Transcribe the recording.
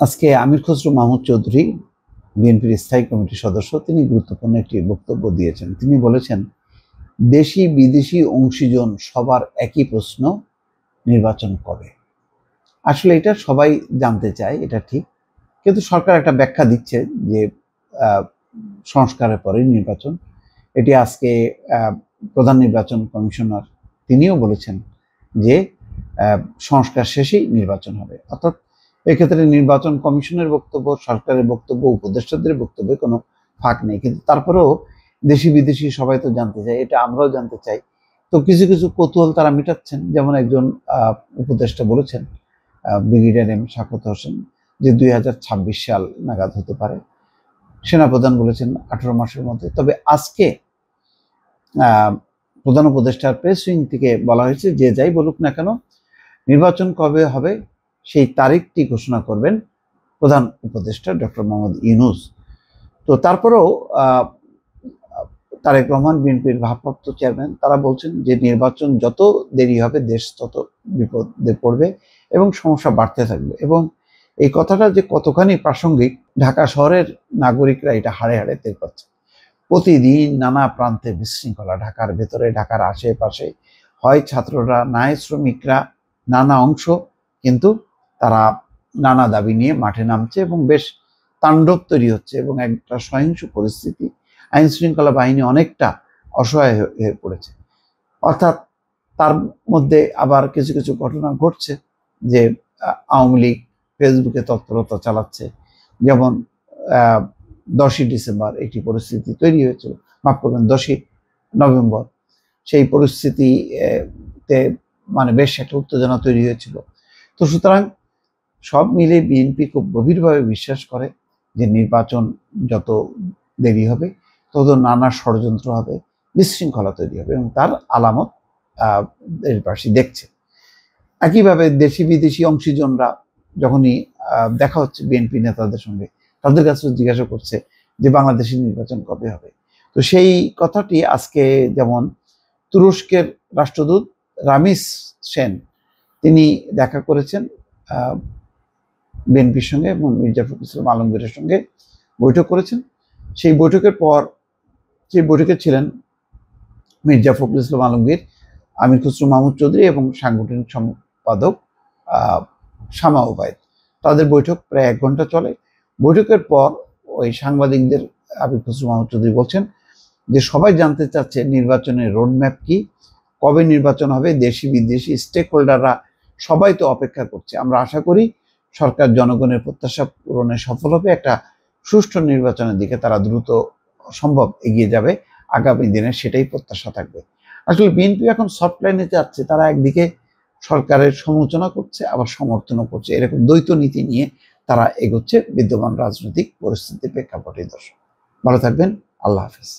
আজকে আমির খসরু মাহমুদ চৌধুরী বিএনপির স্থায়ী কমিটির সদস্য তিনি গুরুত্বপূর্ণ একটি বক্তব্য দিয়েছেন। তিনি বলেছেন, দেশি বিদেশি অংশীজন সবার একই প্রশ্ন, নির্বাচন কবে? আসলে এটা সবাই জানতে চায়, এটা ঠিক, কিন্তু সরকার একটা ব্যাখ্যা দিচ্ছে যে সংস্কারের পরেই নির্বাচন। এটি আজকে প্রধান নির্বাচন কমিশনার তিনিও বলেছেন যে সংস্কার শেষেই নির্বাচন হবে। অর্থাৎ এক্ষেত্রে নির্বাচন কমিশনের বক্তব্য, সরকারের বক্তব্য, উপদেষ্টাদের বক্তব্যে কোনো ফাঁক নেই। কিন্তু তারপরেও দেশি বিদেশি সবাই তো জানতে চায়, এটা আমরাও জানতে চাই। তো কিছু কিছু কৌতূহল তারা মেটাচ্ছেন। যেমন একজন উপদেষ্টা বলেছেন, ব্রিগেডিয়ার এম শাকত হোসেন, যে 2026 সাল নাগাদ হতে পারে। সেনাপ্রধান বলেছেন 18 মাসের মধ্যে। তবে আজকে প্রধান উপদেষ্টার প্রেস উইং থেকে বলা হয়েছে, যে যাই বলুক না কেন, নির্বাচন কবে হবে সেই তারিখটি ঘোষণা করবেন প্রধান উপদেষ্টা ডক্টর মোহাম্মদ ইউনূস। তো তারপরেও তারেক রহমান, বিএনপির ভারপ্রাপ্ত চেয়ারম্যান, তারা বলছেন যে নির্বাচন যত দেরি হবে দেশ তত বিপদে পড়বে এবং সমস্যা বাড়তে থাকবে। এবং এই কথাটা যে কতখানি প্রাসঙ্গিক, ঢাকা শহরের নাগরিকরা এটা হাড়ে হাড়ে টের পাচ্ছে। প্রতিদিন নানা প্রান্তে বিশৃঙ্খলা, ঢাকার ভেতরে, ঢাকার আশেপাশে, হয় ছাত্ররা, নয় শ্রমিকরা, নানা অংশ কিন্তু তারা নানা দাবি নিয়ে মাঠে নামছে এবং বেশ তাণ্ডব তৈরি হচ্ছে এবং একটা সহিংস পরিস্থিতি। আইন শৃঙ্খলা বাহিনী অনেকটা অসহায় হয়ে পড়েছে। অর্থাৎ তার মধ্যে আবার কিছু কিছু ঘটনা ঘটছে যে আওয়ামী লীগ ফেসবুকে তৎপরতা চালাচ্ছে। যেমন 10ই ডিসেম্বর একটি পরিস্থিতি তৈরি হয়েছিল, মাফ করবেন 10ই নভেম্বর, সেই পরিস্থিতিতে মানে বেশ একটা উত্তেজনা তৈরি হয়েছিল। তো সুতরাং সব মিলে বিএনপি খুব গভীরভাবে বিশ্বাস করে যে নির্বাচন যত দেরি হবে তত নানা ষড়যন্ত্র হবে, বিশৃঙ্খলা তৈরি হবে এবং তার আলামত দেশবাসী দেখছে। একইভাবে দেশি বিদেশি অংশীজনরা যখনই দেখা হচ্ছে বিএনপি নেতাদের সঙ্গে, তাদের কাছে জিজ্ঞাসা করছে যে বাংলাদেশের নির্বাচন কবে হবে। তো সেই কথাটি আজকে যেমন তুরস্কের রাষ্ট্রদূত রামিস সেন, তিনি দেখা করেছেন বিএনপির সঙ্গে এবং মির্জা ফখরুল ইসলাম আলমগীরের সঙ্গে বৈঠক করেছেন। সেই বৈঠকের পর, সেই বৈঠকে ছিলেন মির্জা ফখরুল ইসলাম আলমগীর, আমির খসরু মাহমুদ চৌধুরী এবং সাংগঠনিক সম্পাদক শামা ওবায়দ। তাদের বৈঠক প্রায় 1 ঘন্টা চলে। বৈঠকের পর ওই সাংবাদিকদের আমির খসরু মাহমুদ চৌধুরী বলছেন যে সবাই জানতে চাচ্ছে নির্বাচনের রোডম্যাপ কি, কবে নির্বাচন হবে। দেশি বিদেশি স্টেক হোল্ডাররা সবাই তো অপেক্ষা করছে। আমরা আশা করি সরকার জনগণের প্রত্যাশা পূরণে সফল হবে, একটা সুষ্ঠু নির্বাচনের দিকে তারা দ্রুত সম্ভব এগিয়ে যাবে আগামী দিনে, সেটাই প্রত্যাশা থাকবে। আসলে বিএনপি এখন সফট লাইনে যাচ্ছে, তারা একদিকে সরকারের সমালোচনা করছে আবার সমর্থনও করছে, এরকম দ্বৈত নীতি নিয়ে তারা এগোচ্ছে বিদ্যমান রাজনৈতিক পরিস্থিতির প্রেক্ষাপটে। দর্শক ভালো থাকবেন, আল্লাহ হাফেজ।